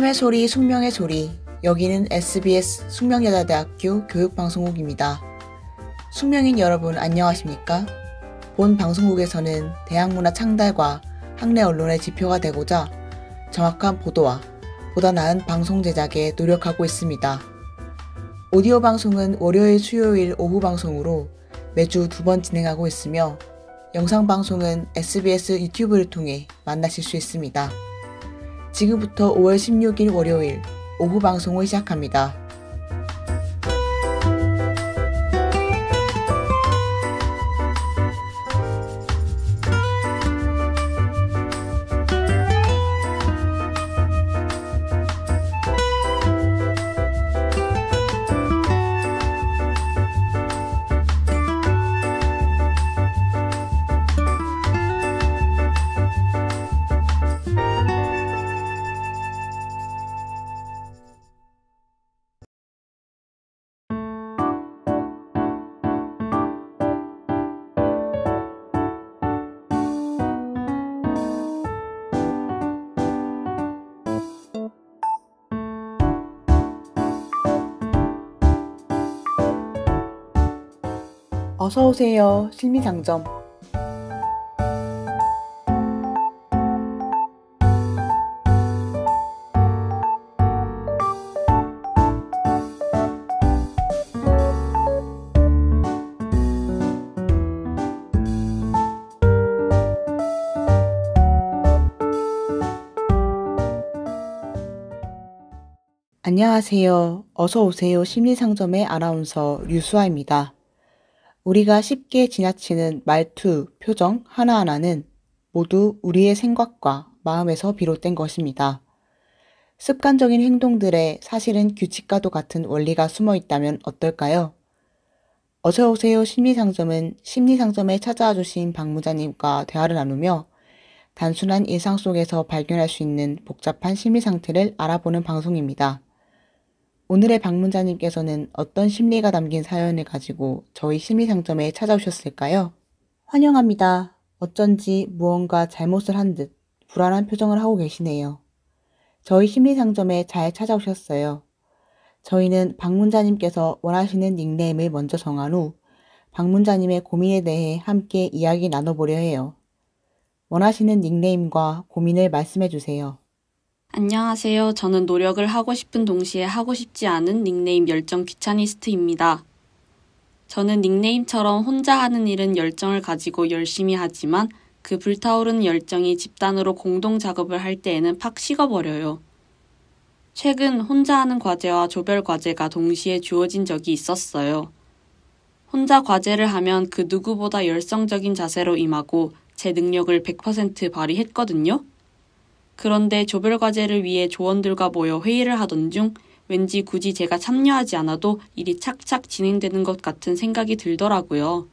꿈의 소리, 숙명의 소리. 여기는 SBS 숙명여자대학교 교육방송국입니다. 숙명인 여러분 안녕하십니까? 본 방송국에서는 대학문화 창달과 학내 언론의 지표가 되고자 정확한 보도와 보다 나은 방송 제작에 노력하고 있습니다. 오디오 방송은 월요일, 수요일 오후 방송으로 매주 2번 진행하고 있으며 영상 방송은 SBS 유튜브를 통해 만나실 수 있습니다. 지금부터 5월 16일 월요일 오후 방송을 시작합니다. 어서오세요. 심리상점. 안녕하세요. 어서오세요. 심리상점의 아나운서 류수아입니다. 우리가 쉽게 지나치는 말투, 표정 하나하나는 모두 우리의 생각과 마음에서 비롯된 것입니다. 습관적인 행동들에 사실은 규칙과도 같은 원리가 숨어 있다면 어떨까요? 어서오세요 심리상점은 심리상점에 찾아와 주신 방문자님과 대화를 나누며 단순한 일상 속에서 발견할 수 있는 복잡한 심리 상태를 알아보는 방송입니다. 오늘의 방문자님께서는 어떤 심리가 담긴 사연을 가지고 저희 심리상점에 찾아오셨을까요? 환영합니다. 어쩐지 무언가 잘못을 한 듯 불안한 표정을 하고 계시네요. 저희 심리상점에 잘 찾아오셨어요. 저희는 방문자님께서 원하시는 닉네임을 먼저 정한 후 방문자님의 고민에 대해 함께 이야기 나눠보려 해요. 원하시는 닉네임과 고민을 말씀해 주세요. 안녕하세요. 저는 노력을 하고 싶은 동시에 하고 싶지 않은 닉네임 열정 귀차니스트입니다. 저는 닉네임처럼 혼자 하는 일은 열정을 가지고 열심히 하지만 그 불타오르는 열정이 집단으로 공동 작업을 할 때에는 팍 식어버려요. 최근 혼자 하는 과제와 조별 과제가 동시에 주어진 적이 있었어요. 혼자 과제를 하면 그 누구보다 열성적인 자세로 임하고 제 능력을 100% 발휘했거든요. 그런데 조별 과제를 위해 조원들과 모여 회의를 하던 중 왠지 굳이 제가 참여하지 않아도 일이 착착 진행되는 것 같은 생각이 들더라고요.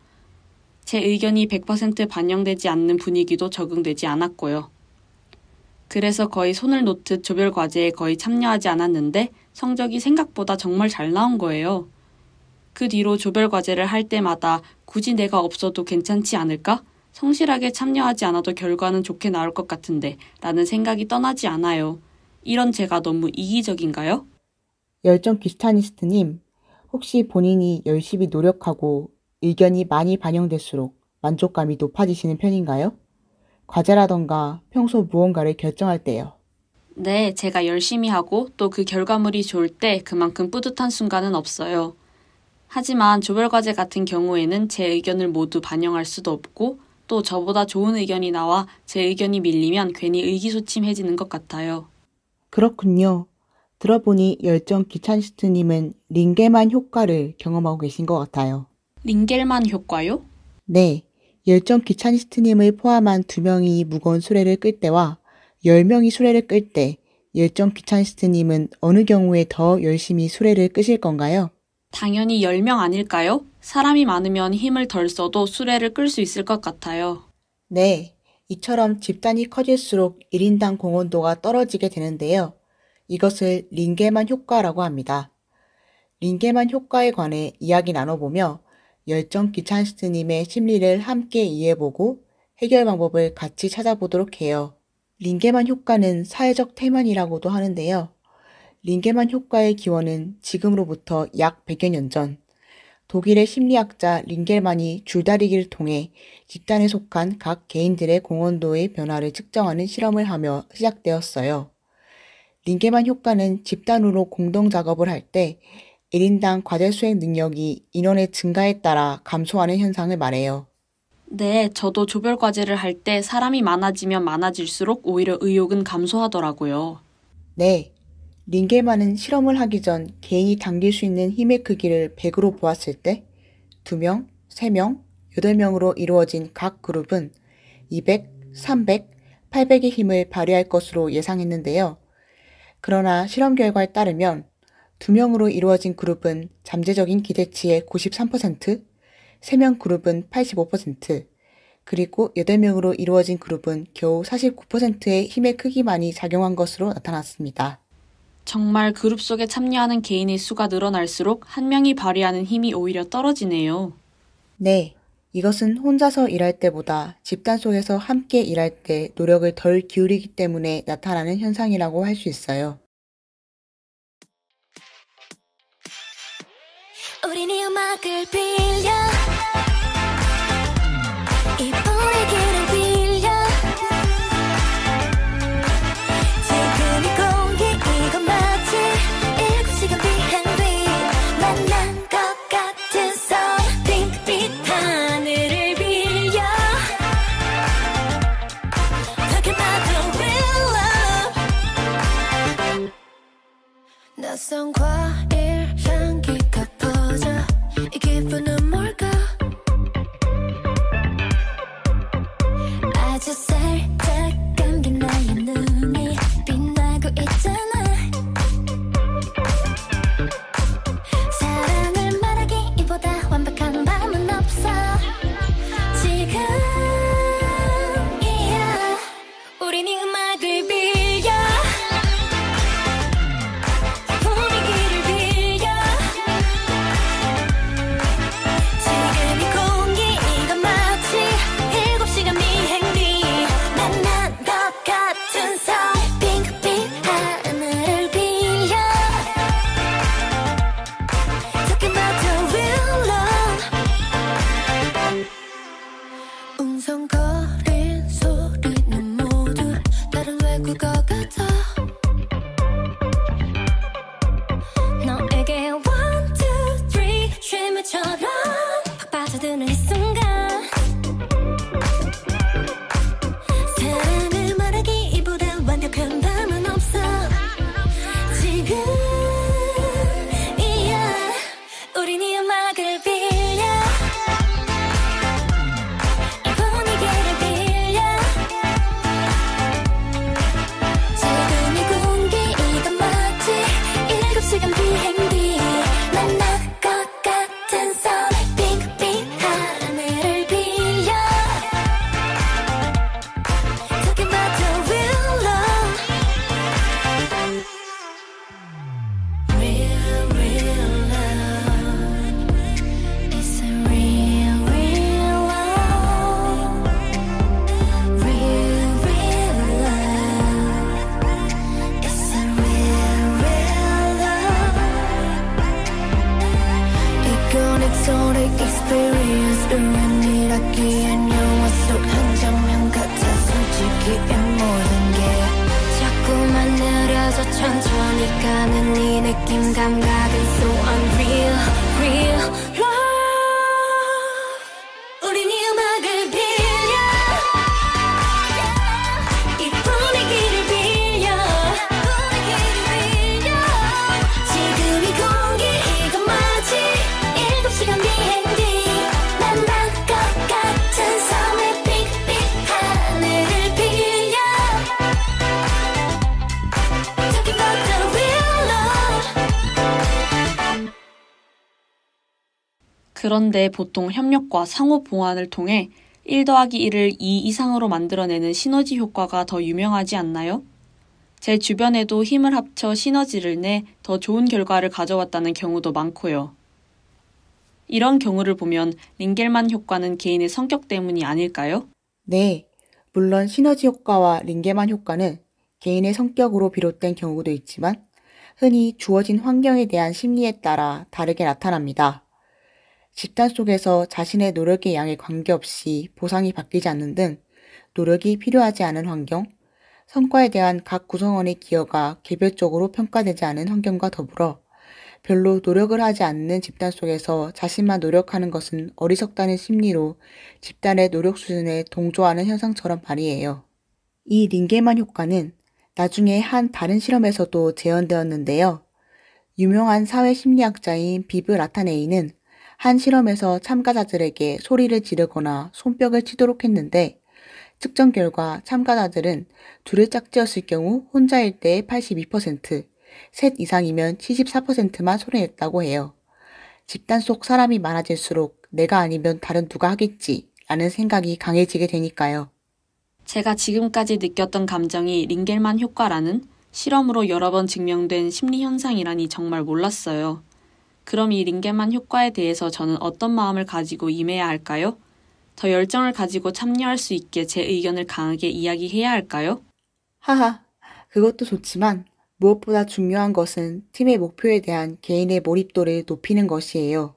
제 의견이 100% 반영되지 않는 분위기도 적응되지 않았고요. 그래서 거의 손을 놓듯 조별 과제에 거의 참여하지 않았는데 성적이 생각보다 정말 잘 나온 거예요. 그 뒤로 조별 과제를 할 때마다 굳이 내가 없어도 괜찮지 않을까? 성실하게 참여하지 않아도 결과는 좋게 나올 것 같은데 라는 생각이 떠나지 않아요. 이런 제가 너무 이기적인가요? 열정 귀차니스트님, 혹시 본인이 열심히 노력하고 의견이 많이 반영될수록 만족감이 높아지시는 편인가요? 과제라던가 평소 무언가를 결정할 때요. 네, 제가 열심히 하고 또 그 결과물이 좋을 때 그만큼 뿌듯한 순간은 없어요. 하지만 조별 과제 같은 경우에는 제 의견을 모두 반영할 수도 없고 또 저보다 좋은 의견이 나와 제 의견이 밀리면 괜히 의기소침해지는 것 같아요. 그렇군요. 들어보니 열정 귀차니스트님은 링겔만 효과를 경험하고 계신 것 같아요. 링겔만 효과요? 네, 열정 귀차니스트님을 포함한 2명이 무거운 수레를 끌 때와 10명이 수레를 끌 때 열정 귀차니스트님은 어느 경우에 더 열심히 수레를 끄실 건가요? 당연히 10명 아닐까요? 사람이 많으면 힘을 덜 써도 수레를 끌 수 있을 것 같아요. 네, 이처럼 집단이 커질수록 1인당 공헌도가 떨어지게 되는데요. 이것을 링겔만 효과라고 합니다. 링겔만 효과에 관해 이야기 나눠보며 열정 귀차니스트님의 심리를 함께 이해해보고 해결 방법을 같이 찾아보도록 해요. 링겔만 효과는 사회적 태면이라고도 하는데요. 링겔만 효과의 기원은 지금으로부터 약 100여 년 전, 독일의 심리학자 링겔만이 줄다리기를 통해 집단에 속한 각 개인들의 공헌도의 변화를 측정하는 실험을 하며 시작되었어요. 링겔만 효과는 집단으로 공동 작업을 할 때 1인당 과제 수행 능력이 인원의 증가에 따라 감소하는 현상을 말해요. 네, 저도 조별 과제를 할 때 사람이 많아지면 많아질수록 오히려 의욕은 감소하더라고요. 네, 링겔만은 실험을 하기 전 개인이 당길 수 있는 힘의 크기를 100으로 보았을 때 2명, 3명, 8명으로 이루어진 각 그룹은 200, 300, 800의 힘을 발휘할 것으로 예상했는데요. 그러나 실험 결과에 따르면 2명으로 이루어진 그룹은 잠재적인 기대치의 93%, 3명 그룹은 85%, 그리고 8명으로 이루어진 그룹은 겨우 49%의 힘의 크기만이 작용한 것으로 나타났습니다. 정말 그룹 속에 참여하는 개인의 수가 늘어날수록 한 명이 발휘하는 힘이 오히려 떨어지네요. 네, 이것은 혼자서 일할 때보다 집단 속에서 함께 일할 때 노력을 덜 기울이기 때문에 나타나는 현상이라고 할 수 있어요. 우린 이 음악을 빌려 이 분위기를 빌려 지금 이 공기 이건 마치 7시간 비행기 만난 것 같은 선 핑크빛 하늘을 빌려 Talking about the real love 낯선 과일 향기가 퍼져 이 기분은 뭘까 아주 살짝 감긴 나의 눈이 빛나고 있잖아 사랑을 말하기보다 완벽한 밤은 없어 지금이야 우린 이 음악을 빌려 분위기를 빌려 지금 이 공기 이건 마치 7시간 비행기 만난 것 같은 선 핑크빛 하늘을 빌려 Talking about the real love 웅성거린 소리는 모두 다른 외국어 같아 너에게 one, two, three 쉴물처럼 푹 빠져드는 이 순간 사랑을 말하기보다 완벽한 밤은 없어 지금이야 우린 이 음악을 빌려 이 분위기를 빌려 지금 이 공기 이건 마치 7시간 비행기 만난 것 같은 선 핑크빛 하늘을 빌려 Talking about the real love Real, real love It's a real, real love Real, real love It's a real, real love 이건 exotic experience 우연이라기엔 영화 속 한 장면 같아 솔직히 이 모든 게 자꾸만 느려져 천천히 가는 이 느낌 감각은 so unreal real love 우린 이 음악을 빌려 이 분위기를 빌려 지금 이 공기 이건 마치 7시간 비행기 만난 것 같은 섬의 핑크빛 하늘을 빌려 Talking about the real love 그런데 보통 협력과 상호 보완을 통해 1 더하기 1을 2 이상으로 만들어내는 시너지 효과가 더 유명하지 않나요? 제 주변에도 힘을 합쳐 시너지를 내 더 좋은 결과를 가져왔다는 경우도 많고요. 이런 경우를 보면 링겔만 효과는 개인의 성격 때문이 아닐까요? 네, 물론 시너지 효과와 링겔만 효과는 개인의 성격으로 비롯된 경우도 있지만 흔히 주어진 환경에 대한 심리에 따라 다르게 나타납니다. 집단 속에서 자신의 노력의 양에 관계없이 보상이 바뀌지 않는 등 노력이 필요하지 않은 환경, 성과에 대한 각 구성원의 기여가 개별적으로 평가되지 않은 환경과 더불어 별로 노력을 하지 않는 집단 속에서 자신만 노력하는 것은 어리석다는 심리로 집단의 노력 수준에 동조하는 현상처럼 말이에요. 이 링겔만 효과는 나중에 한 다른 실험에서도 재현되었는데요. 유명한 사회심리학자인 비브 라타네이는 한 실험에서 참가자들에게 소리를 지르거나 손뼉을 치도록 했는데 측정 결과 참가자들은 둘의 짝지었을 경우 혼자일 때 82%, 셋 이상이면 74%만 소리냈다고 해요. 집단 속 사람이 많아질수록 내가 아니면 다른 누가 하겠지 라는 생각이 강해지게 되니까요. 제가 지금까지 느꼈던 감정이 링겔만 효과라는 실험으로 여러 번 증명된 심리 현상이라니 정말 몰랐어요. 그럼 이 링겔만 효과에 대해서 저는 어떤 마음을 가지고 임해야 할까요? 더 열정을 가지고 참여할 수 있게 제 의견을 강하게 이야기해야 할까요? 하하, 그것도 좋지만 무엇보다 중요한 것은 팀의 목표에 대한 개인의 몰입도를 높이는 것이에요.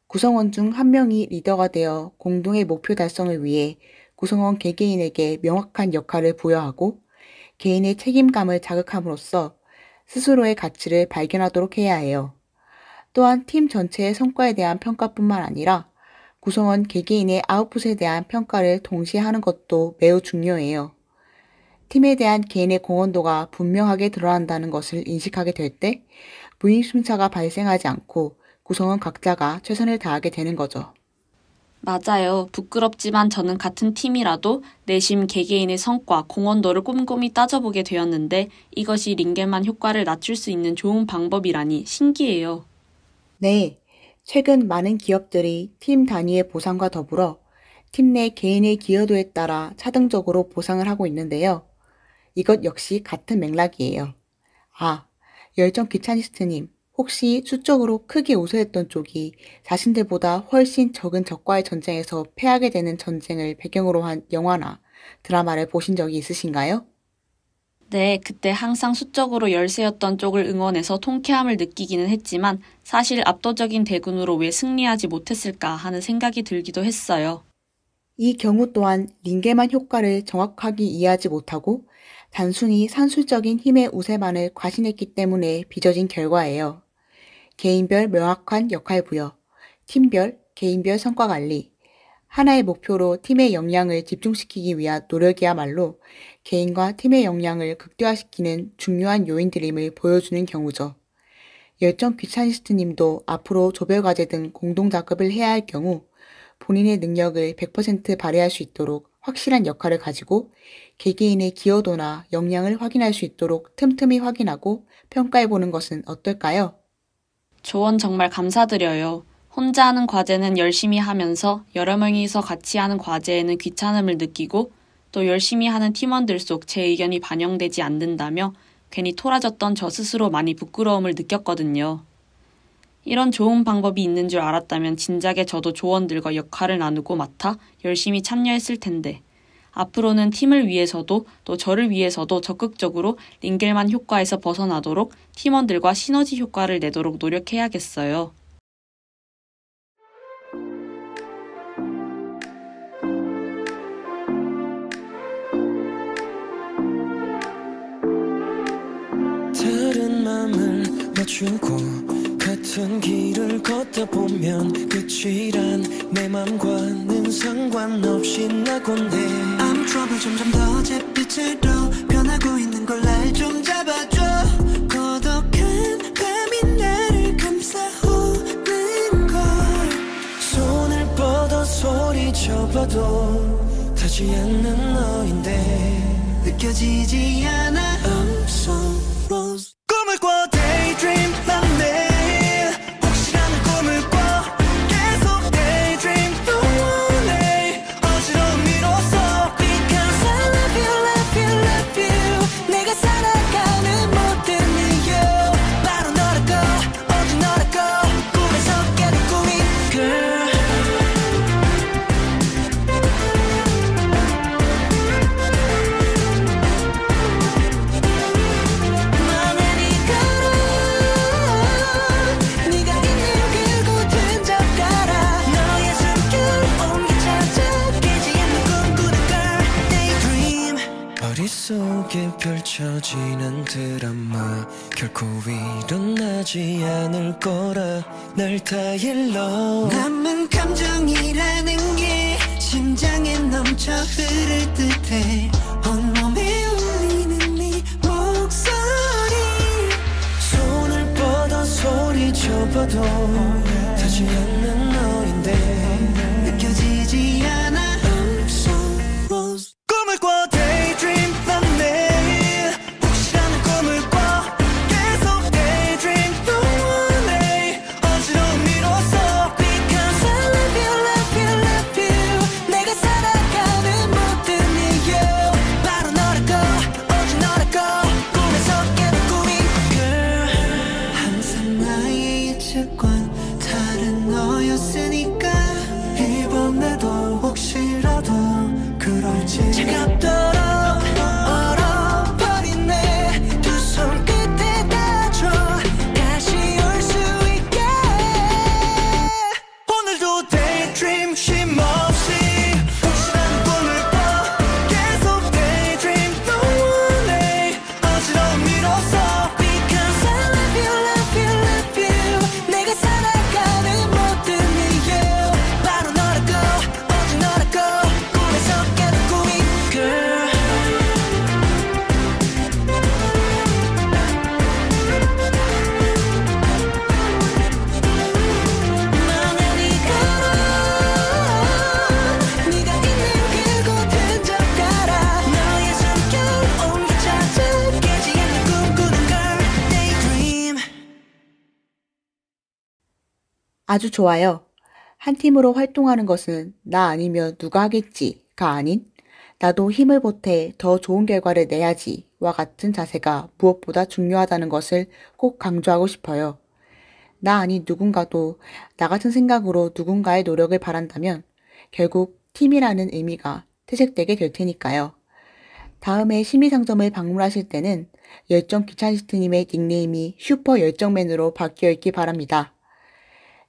구성원 중 한 명이 리더가 되어 공동의 목표 달성을 위해 구성원 개개인에게 명확한 역할을 부여하고 개인의 책임감을 자극함으로써 스스로의 가치를 발견하도록 해야 해요. 또한 팀 전체의 성과에 대한 평가뿐만 아니라 구성원 개개인의 아웃풋에 대한 평가를 동시에 하는 것도 매우 중요해요. 팀에 대한 개인의 공헌도가 분명하게 드러난다는 것을 인식하게 될 때 무임승차가 발생하지 않고 구성원 각자가 최선을 다하게 되는 거죠. 맞아요. 부끄럽지만 저는 같은 팀이라도 내심 개개인의 성과, 공헌도를 꼼꼼히 따져보게 되었는데 이것이 링겔만 효과를 낮출 수 있는 좋은 방법이라니 신기해요. 네, 최근 많은 기업들이 팀 단위의 보상과 더불어 팀 내 개인의 기여도에 따라 차등적으로 보상을 하고 있는데요. 이것 역시 같은 맥락이에요. 아, 열정 귀차니스트님, 혹시 수적으로 크게 우세했던 쪽이 자신들보다 훨씬 적은 적과의 전쟁에서 패하게 되는 전쟁을 배경으로 한 영화나 드라마를 보신 적이 있으신가요? 네, 그때 항상 수적으로 열세였던 쪽을 응원해서 통쾌함을 느끼기는 했지만 사실 압도적인 대군으로 왜 승리하지 못했을까 하는 생각이 들기도 했어요. 이 경우 또한 링겔만 효과를 정확하게 이해하지 못하고 단순히 산술적인 힘의 우세만을 과신했기 때문에 빚어진 결과예요. 개인별 명확한 역할 부여, 팀별, 개인별 성과 관리, 하나의 목표로 팀의 역량을 집중시키기 위한 노력이야말로 개인과 팀의 역량을 극대화시키는 중요한 요인들임을 보여주는 경우죠. 열정 귀차니스트님도 앞으로 조별과제 등 공동작업을 해야 할 경우 본인의 능력을 100% 발휘할 수 있도록 확실한 역할을 가지고 개개인의 기여도나 역량을 확인할 수 있도록 틈틈이 확인하고 평가해보는 것은 어떨까요? 조언 정말 감사드려요. 혼자 하는 과제는 열심히 하면서 여러 명이서 같이 하는 과제에는 귀찮음을 느끼고 또 열심히 하는 팀원들 속 제 의견이 반영되지 않는다며 괜히 토라졌던 저 스스로 많이 부끄러움을 느꼈거든요. 이런 좋은 방법이 있는 줄 알았다면 진작에 저도 조원들과 역할을 나누고 맡아 열심히 참여했을 텐데 앞으로는 팀을 위해서도 또 저를 위해서도 적극적으로 링겔만 효과에서 벗어나도록 팀원들과 시너지 효과를 내도록 노력해야겠어요. 다른 맘을 맞추고 같은 길을 걷다 보면 끝이란 내 맘과는 상관없이 나곤 해 I'm trouble 점점 더 잿빛으로 변하고 있는 걸 날 좀 잡아줘 고독한 밤이 나를 감싸오는 걸 손을 뻗어 소리쳐봐도 타지 않는 너인데 느껴지지 않아 I'm so rose 꿈을 꿔 daydream 난 매일 혹시라는 꿈을 꿔 계속 daydream 또 원해 어지러운 미로써 Because I love you love you love you 내가 살아가는 모든 이유 바로 너라고 오직 너라고 꿈에서 깨는 꿈이 girl 일어나지 않을 거라 날 타일러 남은 감정이라는 게 심장에 넘쳐 흐를 듯해 온몸에 울리는 네 목소리 손을 뻗어 소리쳐봐도 타지 않는 너인데 느껴지지 않아 I'm so lost 꿈을 꿔 daydream 난 매일 혹시라는 꿈을 꿔 계속 daydream don't worry 어지러운 미로써 Because I love you love you love you 내가 살아가는 모든 이유 바로 너라고 오직 너라고 꿈에서 깨는 꿈이 Girl 항상 나의 예측관 다른 너였으니까 이번에도 혹시라도 그럴지 차갑도록 얼어버린 내 두 손끝에 닿아줘 다시 올 수 있게 오늘도 daydream 쉼 없이 혹시라는 꿈을 꿔 계속 daydream don't worry 어지러운 미로써 Because I love you love you love you 내가 살아가는 모든 이유 바로 너라고 오직 너라고 꿈에서 깨는 꿈이 Girl 만약에 걸어 네가 있는 그곳에 져가라 너의 숨결 온기 찾아 깨지 않는 꿈꾸는 걸 daydream 아주 좋아요. 한 팀으로 활동하는 것은 나 아니면 누가 하겠지가 아닌 나도 힘을 보태 더 좋은 결과를 내야지와 같은 자세가 무엇보다 중요하다는 것을 꼭 강조하고 싶어요. 나 아닌 누군가도 나 같은 생각으로 누군가의 노력을 바란다면 결국 팀이라는 의미가 퇴색되게 될 테니까요. 다음에 심리상점을 방문하실 때는 열정 귀차니스트님의 닉네임이 슈퍼 열정맨으로 바뀌어 있기 바랍니다.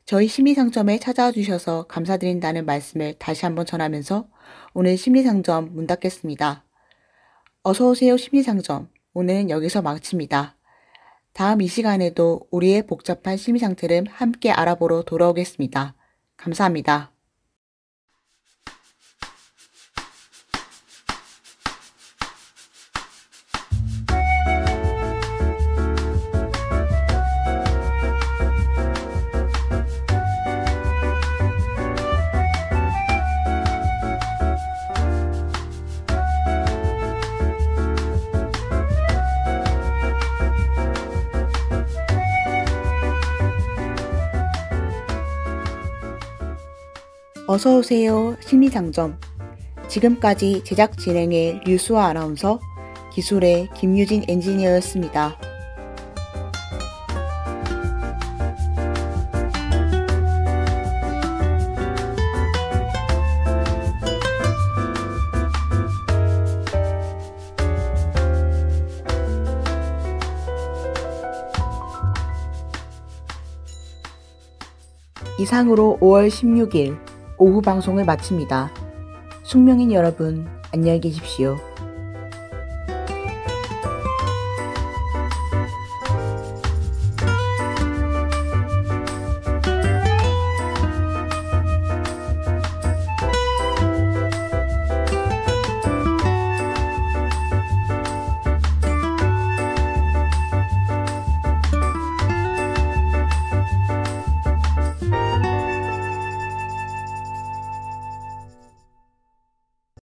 저희 심리상점에 찾아와 주셔서 감사드린다는 말씀을 다시 한번 전하면서 오늘 심리상점 문 닫겠습니다. 어서오세요 심리상점. 오늘은 여기서 마칩니다. 다음 이 시간에도 우리의 복잡한 심리 상태를 함께 알아보러 돌아오겠습니다. 감사합니다. 어서오세요 심리상점. 지금까지 제작 진행의 류수아 아나운서, 기술의 김유진 엔지니어였습니다. 이상으로 5월 16일 오후 방송을 마칩니다. 숙명인 여러분, 안녕히 계십시오.